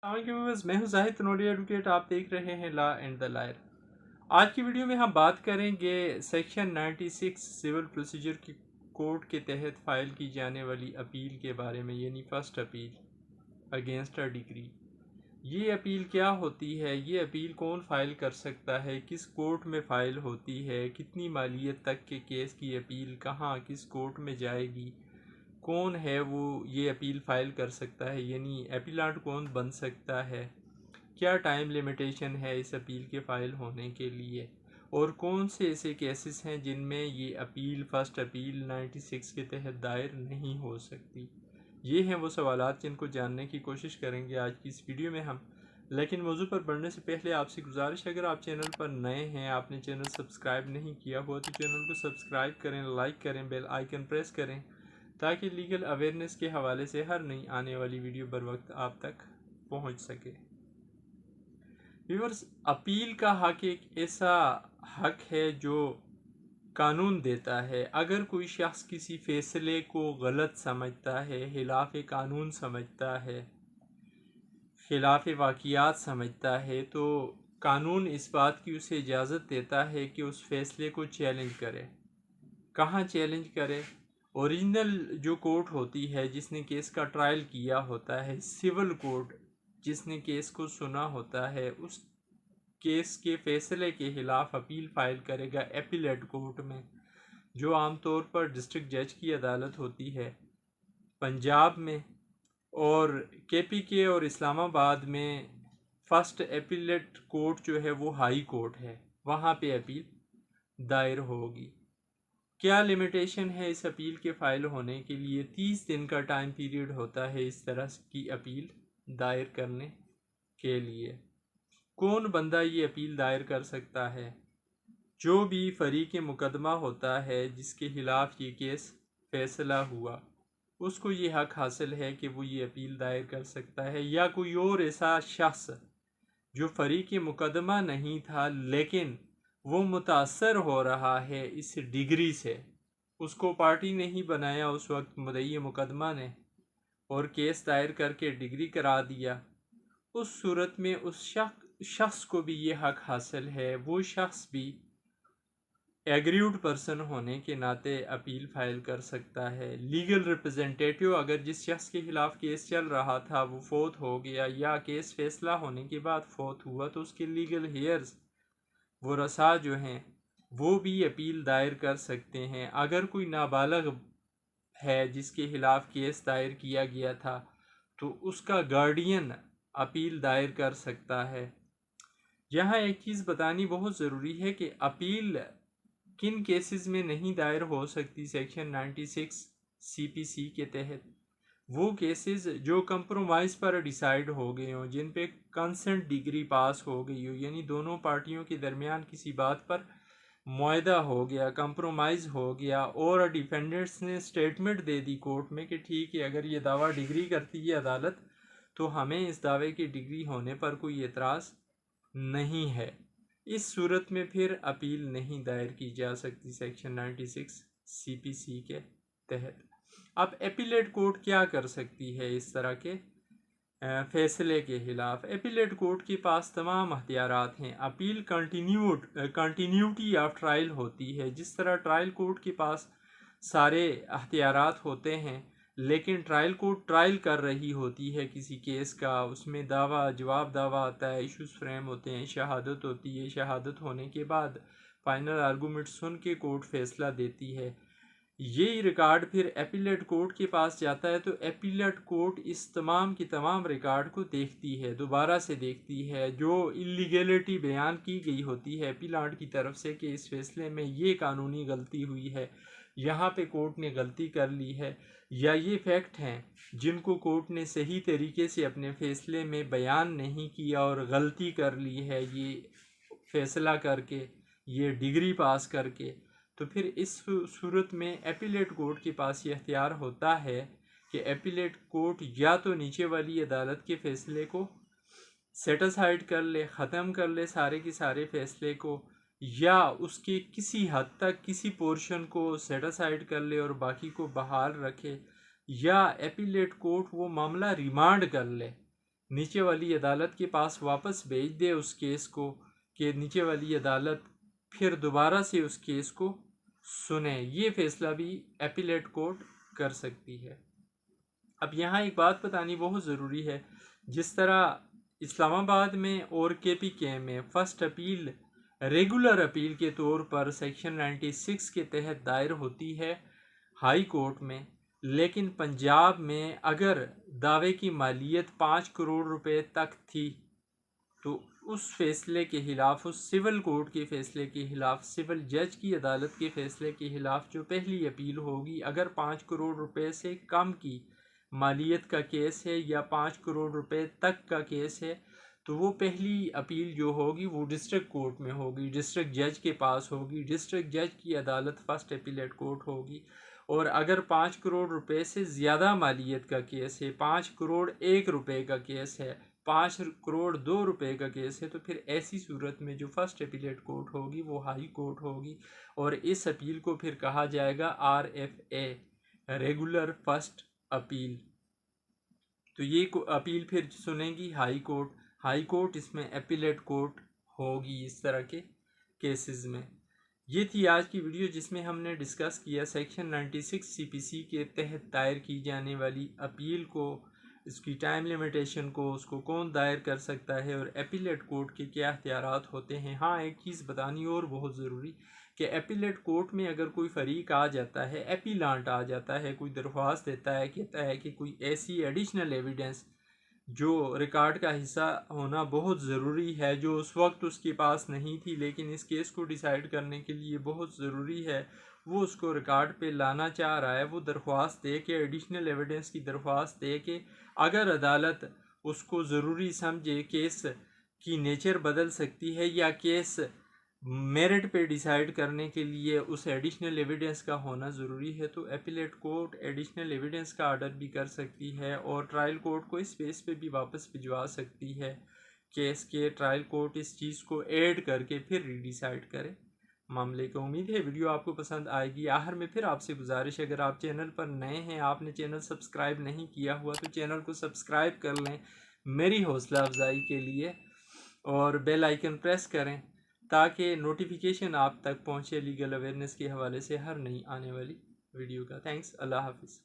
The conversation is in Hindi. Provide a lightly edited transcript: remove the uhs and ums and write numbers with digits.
मैं हूं जाहिद तनोड़ी एडवोकेट। आप देख रहे हैं लॉ एंड द लायर। आज की वीडियो में हम बात करेंगे सेक्शन 96 सिविल प्रोसीजर की कोर्ट के तहत फाइल की जाने वाली अपील के बारे में, यानी first appeal against a degree. ये अपील क्या होती है, ये अपील कौन फाइल कर सकता है, किस कोर्ट में फ़ाइल होती है, कितनी मालियत तक के केस की अपील कहाँ किस कोर्ट में जाएगी, कौन है वो ये अपील फ़ाइल कर सकता है, यानी अपीलांट कौन बन सकता है, क्या टाइम लिमिटेशन है इस अपील के फ़ाइल होने के लिए, और कौन से ऐसे केसेस हैं जिनमें ये अपील फर्स्ट अपील 96 के तहत दायर नहीं हो सकती। ये हैं वो सवालात जिनको जानने की कोशिश करेंगे आज की इस वीडियो में हम। लेकिन मौजू पर बढ़ने से पहले आपसे गुजारिश है, अगर आप चैनल पर नए हैं, आपने चैनल सब्सक्राइब नहीं किया हुआ तो चैनल को सब्सक्राइब करें, लाइक करें, बेल आइकन प्रेस करें ताकि लीगल अवेयरनेस के हवाले से हर नई आने वाली वीडियो बर वक्त आप तक पहुंच सके। व्यूअर्स, अपील का हक एक ऐसा हक है जो कानून देता है। अगर कोई शख्स किसी फैसले को गलत समझता है, खिलाफ कानून समझता है, खिलाफ वाक़ियात समझता है, तो कानून इस बात की उसे इजाज़त देता है कि उस फैसले को चैलेंज करे। कहाँ चैलेंज करे? ओरिजिनल जो कोर्ट होती है जिसने केस का ट्रायल किया होता है, सिविल कोर्ट जिसने केस को सुना होता है, उस केस के फैसले के खिलाफ अपील फाइल करेगा एपीलेट कोर्ट में, जो आमतौर पर डिस्ट्रिक्ट जज की अदालत होती है पंजाब में, और केपीके और इस्लामाबाद में फर्स्ट एपीलेट कोर्ट जो है वो हाई कोर्ट है, वहाँ पे अपील दायर होगी। क्या लिमिटेशन है इस अपील के फ़ाइल होने के लिए? 30 दिन का टाइम पीरियड होता है इस तरह की अपील दायर करने के लिए। कौन बंदा ये अपील दायर कर सकता है? जो भी फरीक मुकदमा होता है जिसके खिलाफ ये केस फैसला हुआ, उसको ये हक हासिल है कि वो ये अपील दायर कर सकता है, या कोई और ऐसा शख्स जो फरीक मुकदमा नहीं था लेकिन वो मुतासर हो रहा है इस डिग्री से, उसको पार्टी नहीं बनाया उस वक्त मुद्दई मुकदमा ने और केस दायर करके डिग्री करा दिया, उस सूरत में उस शख्स को भी ये हक हासिल है। वो शख्स भी एग्रीव्ड पर्सन होने के नाते अपील फाइल कर सकता है। लीगल रिप्रेजेंटेटिव, अगर जिस शख्स के खिलाफ केस चल रहा था वो फोत हो गया या केस फैसला होने के बाद फोत हुआ, तो उसके लीगल हेयर्स वो रसा जो हैं वो भी अपील दायर कर सकते हैं। अगर कोई नाबालग है जिसके खिलाफ केस दायर किया गया था तो उसका गार्डियन अपील दायर कर सकता है। यहाँ एक चीज़ बतानी बहुत ज़रूरी है कि अपील किन केसेस में नहीं दायर हो सकती सेक्शन 96 सीपीसी के तहत। वो केसेस जो कंप्रोमाइज़ पर डिसाइड हो गए हों, जिन पे कंसेंट डिग्री पास हो गई हो, यानी दोनों पार्टियों के दरमियान किसी बात पर मुआहदा हो गया, कंप्रोमाइज़ हो गया, और डिफेंडेंट्स ने स्टेटमेंट दे दी कोर्ट में कि ठीक है, अगर ये दावा डिग्री करती है अदालत तो हमें इस दावे की डिग्री होने पर कोई एतराज़ नहीं है। इस सूरत में फिर अपील नहीं दायर की जा सकती सेक्शन 96 सीपीसी के तहत। अब एपीलेट कोर्ट क्या कर सकती है इस तरह के फैसले के खिलाफ? एपीलेट कोर्ट के पास तमाम अख्तियारात हैं। अपील कंटिन्यूटी ऑफ ट्रायल होती है। जिस तरह ट्रायल कोर्ट के पास सारे अख्तियारात होते हैं, लेकिन ट्रायल कोर्ट ट्रायल कर रही होती है किसी केस का, उसमें दावा जवाब दावा आता है, इश्यूज फ्रेम होते हैं, शहादत होती है, शहादत होने के बाद फाइनल आर्गूमेंट सुन के कोर्ट फैसला देती है। यही रिकॉर्ड फिर एपीलेट कोर्ट के पास जाता है, तो एपीलेट कोर्ट इस तमाम की तमाम रिकॉर्ड को देखती है, दोबारा से देखती है। जो इलीगलिटी बयान की गई होती है एपीलांट की तरफ से कि इस फैसले में ये कानूनी गलती हुई है, यहाँ पे कोर्ट ने गलती कर ली है, या ये फैक्ट हैं जिनको कोर्ट ने सही तरीके से अपने फैसले में बयान नहीं किया और गलती कर ली है ये फैसला करके, ये डिग्री पास करके, तो फिर इस सूरत में एपीलेट कोर्ट के पास ये अख्तियार होता है कि एपीलेट कोर्ट या तो नीचे वाली अदालत के फैसले को सेटिसाइड कर ले, ख़त्म कर ले सारे के सारे फैसले को, या उसके किसी हद तक किसी पोर्शन को सेटिसाइड कर ले और बाकी को बहाल रखे, या एपीलेट कोर्ट वो मामला रिमांड कर ले नीचे वाली अदालत के पास वापस भेज दे उस केस को, कि नीचे वाली अदालत फिर दोबारा से उस केस को सुने। ये फैसला भी अपीलेट कोर्ट कर सकती है। अब यहाँ एक बात बतानी बहुत ज़रूरी है, जिस तरह इस्लामाबाद में और KPK में फ़र्स्ट अपील रेगुलर अपील के तौर पर सेक्शन 96 के तहत दायर होती है हाई कोर्ट में, लेकिन पंजाब में अगर दावे की मालियत 5 करोड़ रुपए तक थी तो उस फैसले के ख़िलाफ़, उस सिविल कोर्ट के फैसले के ख़िलाफ़, सिविल जज की अदालत के फैसले के ख़िलाफ़ जो पहली अपील होगी, अगर 5 करोड़ रुपए से कम की मालियत का केस है या 5 करोड़ रुपए तक का केस है, तो वो पहली अपील जो होगी वो डिस्ट्रिक्ट कोर्ट में होगी, डिस्ट्रिक्ट जज के पास होगी। डिस्ट्रिक्ट जज की अदालत फर्स्ट अपीलेट कोर्ट होगी। और अगर 5 करोड़ रुपए से ज़्यादा मालियत का केस है, 5 करोड़ 1 रुपए का केस है, 5 करोड़ 2 रुपए का केस है, तो फिर ऐसी सूरत में जो फर्स्ट अपीलेट कोर्ट होगी वो हाई कोर्ट होगी। और इस अपील को फिर कहा जाएगा RFA, रेगुलर फर्स्ट अपील। तो ये अपील फिर सुनेगी हाई कोर्ट। हाई कोर्ट इसमें अपीलेट कोर्ट होगी इस तरह के केसेस में। ये थी आज की वीडियो, जिसमें हमने डिस्कस किया सेक्शन 96 CPC के तहत दायर की जाने वाली अपील को, इसकी टाइम लिमिटेशन को, उसको कौन दायर कर सकता है और अपीलेट कोर्ट के क्या इख्तियारात होते हैं। हाँ, एक चीज़ बतानी और बहुत ज़रूरी कि अपीलेट कोर्ट में अगर कोई फ़रीक आ जाता है, अपीलांट आ जाता है, कोई दरख्वास्त देता है, कहता है कि कोई ऐसी एडिशनल एविडेंस जो रिकॉर्ड का हिस्सा होना बहुत ज़रूरी है, जो उस वक्त उसके पास नहीं थी लेकिन इस केस को डिसाइड करने के लिए बहुत ज़रूरी है, वो उसको रिकॉर्ड पे लाना चाह रहा है, वो दरख्वास्त दे के, एडिशनल एविडेंस की दरख्वास्त दे के, अगर अदालत उसको ज़रूरी समझे, केस की नेचर बदल सकती है या केस मेरिट पे डिसाइड करने के लिए उस एडिशनल एविडेंस का होना ज़रूरी है, तो अपीलेट कोर्ट एडिशनल एविडेंस का ऑर्डर भी कर सकती है और ट्रायल कोर्ट को इस बेस पे भी वापस भिजवा सकती है केस के। ट्रायल कोर्ट इस चीज़ को ऐड करके फिर रीडिसाइड करे मामले को। उम्मीद है वीडियो आपको पसंद आएगी। आखिर में फिर आपसे गुजारिश है, अगर आप चैनल पर नए हैं, आपने चैनल सब्सक्राइब नहीं किया हुआ, तो चैनल को सब्सक्राइब कर लें मेरी हौसला अफजाई के लिए, और बेल आइकन प्रेस करें ताकि नोटिफिकेशन आप तक पहुँचे लीगल अवेयरनेस के हवाले से हर नई आने वाली वीडियो का। थैंक्स। अल्लाह हाफिज़।